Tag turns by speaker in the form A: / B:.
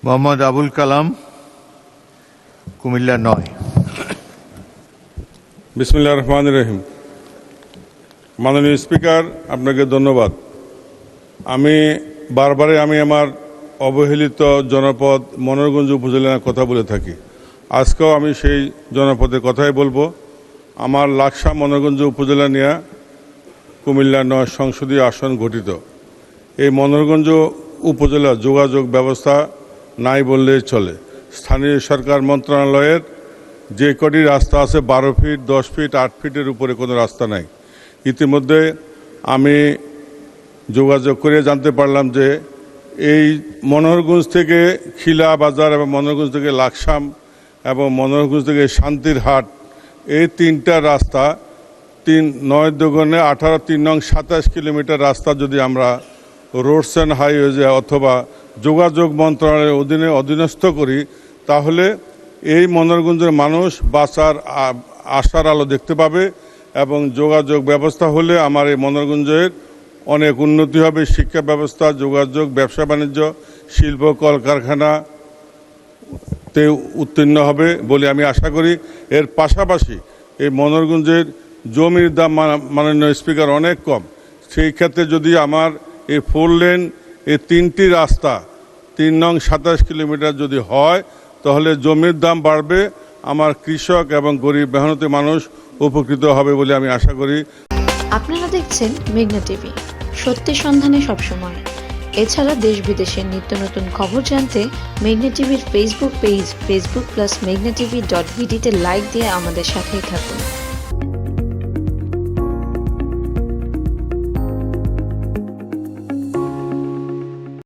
A: মোহাম্মদ আবুল কালাম, কুমিল্লা ৯।
B: বিসমিল্লাহির রহমানির রহিম। মাননীয় স্পিকার, আপনাকে ধন্যবাদ। আমি আমার অবহেলিত জনপদ মনোহরগঞ্জ উপজেলার কথা বলে থাকি। আজকেও আমি সেই জনপদের কথাই বলবো। আমার লাকসা মনোহরগঞ্জ উপজেলা নিয়ে কুমিল্লা ৯ সংসদীয় আসন গঠিত। এই মনোহরগঞ্জ উপজেলা যোগাযোগ ব্যবস্থা নাই বললেই চলে। স্থানীয় সরকার মন্ত্রণালয়ের যে কটি রাস্তা আছে 12 ফিট, 10 ফিট, 8 ফিটের উপরে কোনো রাস্তা নাই। ইতিমধ্যে আমি যোগাযোগ করে জানতে পারলাম যে এই মনোহরগঞ্জ থেকে খিলা বাজার এবং মনোহরগঞ্জ থেকে লাকসাম এবং মনোহরগঞ্জ থেকে শান্তিরহাট, এই তিনটা রাস্তা 9 দুগুণে 18, 3 নং 27 কিলোমিটার রাস্তা যদি আমরা রোডস অ্যান্ড হাইওয়ে অথবা যোগাযোগ মন্ত্রণালয়ের অধীনস্থ করি, তাহলে এই মনোহরগঞ্জের মানুষ বাঁচার আশার আলো দেখতে পাবে এবং যোগাযোগ ব্যবস্থা হলে আমার এই মনোহরগঞ্জের অনেক উন্নতি হবে। শিক্ষা ব্যবস্থা, যোগাযোগ, ব্যবসা বাণিজ্য, শিল্প কলকারখানাতে উত্তীর্ণ হবে বলে আমি আশা করি। এর পাশাপাশি এই মনোহরগঞ্জের জমির দাম মাননীয় স্পিকার অনেক কম। সেই ক্ষেত্রে যদি আমার এই 4 লেন, এই 3টি রাস্তা 3 নং 27 কিলোমিটার যদি হয়, তাহলে জমির দাম বাড়বে, আমার কৃষক এবং গরিব মেহনতি মানুষ উপকৃত হবে বলে আমি আশা করি।
C: আপনারা দেখছেন মেঘনা টিভি, সত্যের সন্ধানে সবসময়। এছাড়া দেশ বিদেশের নিত্য নতুন খবর জানতে মেঘনা টিভির ফেসবুক পেজ facebook+meghnaTV.bd তে লাইক দিয়ে আমাদের সাথেই থাকুন।